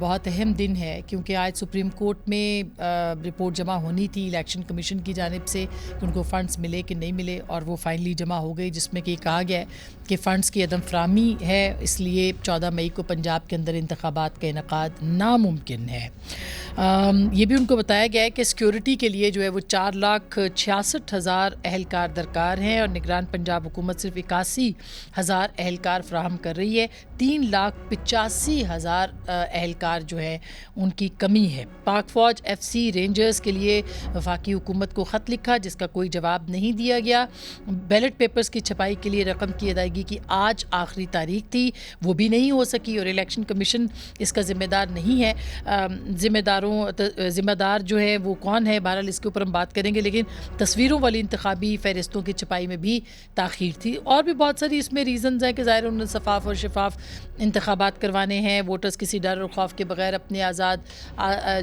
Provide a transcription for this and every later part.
بہت اہم دن ہے کیونکہ آج سپریم کورٹ میں رپورٹ جمع ہونی تھی الیکشن کمیشن کی جانب سے کہ ان کو فنڈز ملے کہ نہیں ملے، اور وہ فائنلی جمع ہو گئی، جس میں کہ کہا گیا ہے کہ فنڈز کی عدم فراہمی ہے، اس لیے 14 مئی کو پنجاب کے اندر انتخابات کا انعقاد ناممکن ہے۔ یہ بھی ان کو بتایا گیا ہے کہ سیکیورٹی کے لیے جو ہے وہ 4,66,000 اہلکار درکار ہیں، اور نگران پنجاب حکومت صرف 81,000 اہلکار فراہم کر رہی ہے۔ 3,85,000 اہلکار جو ہے ان کی کمی ہے۔ پاک فوج ایف سی رینجرز کے لیے وفاقی حکومت کو خط لکھا جس کا کوئی جواب نہیں دیا گیا۔ بیلٹ پیپرز کی چھپائی کے لیے رقم کی ادائیگی کی آج آخری تاریخ تھی، وہ بھی نہیں ہو سکی، اور الیکشن کمیشن اس کا ذمہ دار نہیں ہے۔ ذمہ دار جو ہے وہ کون ہے، بہرحال اس کے اوپر ہم بات کریں گے، لیکن تصویروں والی انتخابی فہرستوں کی چھپائی میں بھی تاخیر تھی، اور بھی بہت ساری اس میں ریزنز ہیں کہ ظاہر انہوں نے شفاف اور شفاف انتخابات کروانے ہیں، ووٹرز کسی ڈر اور خوف کے بغیر اپنے آزاد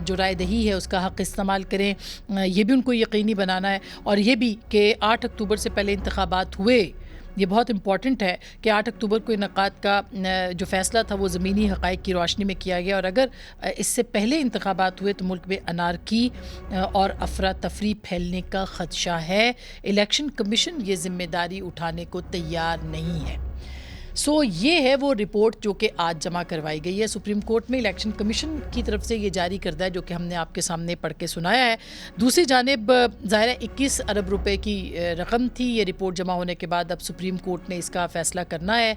جو رائے دہی ہے اس کا حق استعمال کریں، یہ بھی ان کو یقینی بنانا ہے، اور یہ بھی کہ 8 اکتوبر سے پہلے انتخابات ہوئے۔ یہ بہت امپورٹنٹ ہے کہ 8 اکتوبر کو انعقاد کا جو فیصلہ تھا وہ زمینی حقائق کی روشنی میں کیا گیا، اور اگر اس سے پہلے انتخابات ہوئے تو ملک میں انارکی اور افراتفری پھیلنے کا خدشہ ہے۔ الیکشن کمیشن یہ ذمہ داری اٹھانے کو تیار نہیں ہے۔ یہ ہے وہ رپورٹ جو کہ آج جمع کروائی گئی ہے سپریم کورٹ میں، الیکشن کمیشن کی طرف سے یہ جاری کردہ ہے، جو کہ ہم نے آپ کے سامنے پڑھ کے سنایا ہے۔ دوسری جانب ظاہر 21 ارب روپے کی رقم تھی، یہ رپورٹ جمع ہونے کے بعد اب سپریم کورٹ نے اس کا فیصلہ کرنا ہے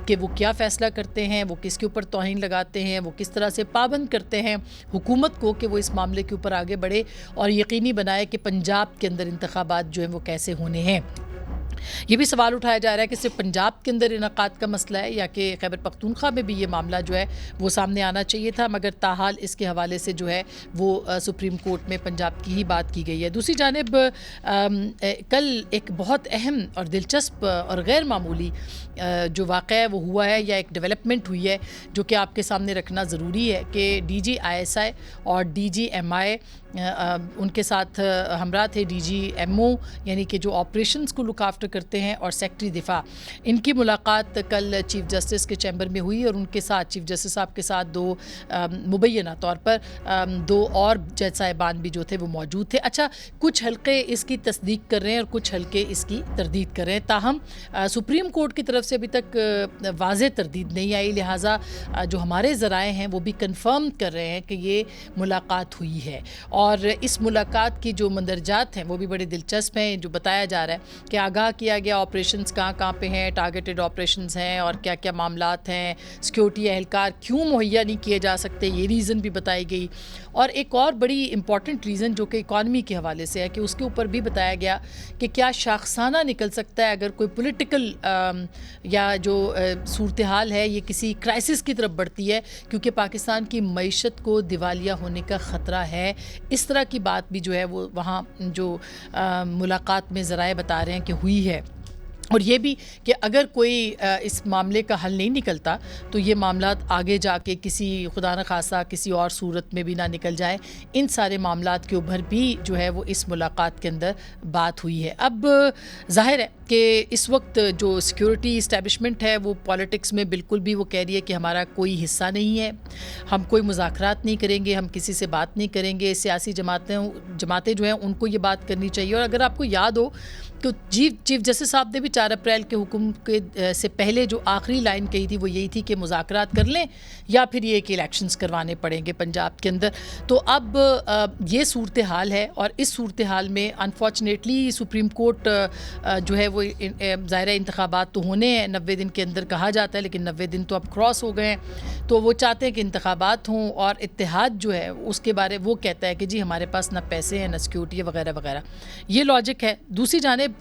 کہ وہ کیا فیصلہ کرتے ہیں، وہ کس کے اوپر توہین لگاتے ہیں، وہ کس طرح سے پابند کرتے ہیں حکومت کو کہ وہ اس معاملے کے اوپر آگے بڑھے اور یقینی بنائے کہ پنجاب کے اندر انتخابات جو ہیں وہ کیسے ہونے ہیں۔ یہ بھی سوال اٹھایا جا رہا ہے کہ صرف پنجاب کے اندر انعقاد کا مسئلہ ہے یا کہ خیبر پختونخوا میں بھی یہ معاملہ جو ہے وہ سامنے آنا چاہیے تھا، مگر تاحال اس کے حوالے سے جو ہے وہ سپریم کورٹ میں پنجاب کی ہی بات کی گئی ہے۔ دوسری جانب کل ایک بہت اہم اور دلچسپ اور غیر معمولی جو واقعہ ہے وہ ہوا ہے، یا ایک ڈیولپمنٹ ہوئی ہے جو کہ آپ کے سامنے رکھنا ضروری ہے کہ D G I S I اور ڈی جی ایم آئی ان کے ساتھ ہمراہ تھے ڈی جی ایم او، یعنی کہ جو آپریشنز کو لک آفٹر کرتے ہیں، اور سیکٹری دفاع، ان کی ملاقات کل چیف جسٹس کے چیمبر میں ہوئی، اور ان کے ساتھ چیف جسٹس صاحب کے ساتھ دو مبینہ طور پر دو اور جج صاحبان بھی جو تھے وہ موجود تھے۔ اچھا، کچھ حلقے اس کی تصدیق کر رہے ہیں اور کچھ حلقے اس کی تردید کر رہے ہیں، تاہم سپریم کورٹ کی طرف سے ابھی تک واضح تردید نہیں آئی، لہٰذا جو ہمارے ذرائع ہیں وہ بھی کنفرم کر رہے ہیں کہ یہ ملاقات ہوئی ہے، اور اس ملاقات کی جو مندرجات ہیں وہ بھی بڑے دلچسپ ہیں۔ جو بتایا جا رہا ہے کہ آگاہ کیا گیا آپریشنز کہاں پہ ہیں، ٹارگیٹڈ آپریشنز ہیں، اور کیا کیا معاملات ہیں، سیکیورٹی اہلکار کیوں مہیا نہیں کیے جا سکتے، یہ ریزن بھی بتائی گئی، اور ایک اور بڑی امپورٹنٹ ریزن جو کہ اکانومی کے حوالے سے ہے کہ اس کے اوپر بھی بتایا گیا کہ کیا شاخسانہ نکل سکتا ہے اگر کوئی پولیٹیکل یا جو صورتحال ہے یہ کسی کرائسس کی طرف بڑھتی ہے، کیونکہ پاکستان کی معیشت کو دیوالیہ ہونے کا خطرہ ہے۔ اس طرح کی بات بھی جو ہے وہ وہاں جو ملاقات میں ذرائع بتا رہے ہیں کہ ہوئی ہے، اور یہ بھی کہ اگر کوئی اس معاملے کا حل نہیں نکلتا تو یہ معاملات آگے جا کے کسی خدا نخواستہ کسی اور صورت میں بھی نہ نکل جائیں۔ ان سارے معاملات کے اوپر بھی جو ہے وہ اس ملاقات کے اندر بات ہوئی ہے۔ اب ظاہر ہے کہ اس وقت جو سیکیورٹی اسٹیبلشمنٹ ہے وہ پالیٹکس میں بالکل بھی وہ کہہ رہی ہے کہ ہمارا کوئی حصہ نہیں ہے، ہم کوئی مذاکرات نہیں کریں گے، ہم کسی سے بات نہیں کریں گے۔ سیاسی جماعتیں جو ہیں ان کو یہ بات کرنی چاہیے، اور اگر آپ کو یاد ہو تو چیف جسٹس صاحب نے بھی 4 اپریل کے حکم سے پہلے جو آخری لائن کہی تھی وہ یہی تھی کہ مذاکرات کر لیں یا پھر یہ کہ الیکشنز کروانے پڑیں گے پنجاب کے اندر۔ تو اب یہ صورتحال ہے، اور اس صورتحال میں انفارچونیٹلی سپریم کورٹ جو ہے وہ ظاہر انتخابات تو ہونے ہیں 90 دن کے اندر کہا جاتا ہے، لیکن 90 دن تو اب کراس ہو گئے ہیں، تو وہ چاہتے ہیں کہ انتخابات ہوں، اور اتحاد جو ہے اس کے بارے وہ کہتا ہے کہ جی ہمارے پاس نہ پیسے ہیں نہ سیکیورٹی ہے وغیرہ وغیرہ، یہ لاجک ہے۔ دوسری جانب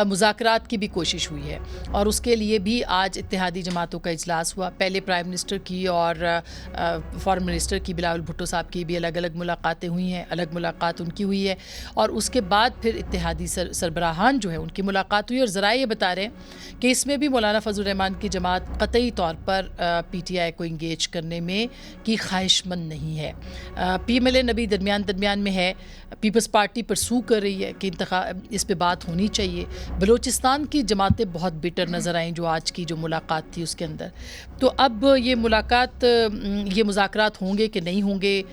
مذاکرات کی بھی کوشش ہوئی ہے، اور اس کے لیے بھی آج اتحادی جماعتوں کا اجلاس ہوا۔ پہلے پرائم منسٹر کی اور فارن منسٹر کی بلاول بھٹو صاحب کی بھی الگ الگ ملاقاتیں ہوئی ہیں، الگ ملاقات ان کی ہوئی ہے، اور اس کے بعد پھر اتحادی سربراہان جو ہے ان کی ملاقات ہوئی، اور ذرائع یہ بتا رہے ہیں کہ اس میں بھی مولانا فضل الرحمان کی جماعت قطعی طور پر پی ٹی آئی کو انگیج کرنے میں کی خواہش مند نہیں ہے۔ پی ایم ایل این ابھی درمیان میں ہے، پیپلز پارٹی پرسو کر رہی ہے کہ اس پہ بات ہونی چاہیے۔ بلوچستان کی کی جماعتیں بہت بیٹر نظر آئیں جو آج کی جو ملاقات تھی اس کے اندر. تو اب یہ مذاکرات ہوں گے کہ نہیں ہوں گے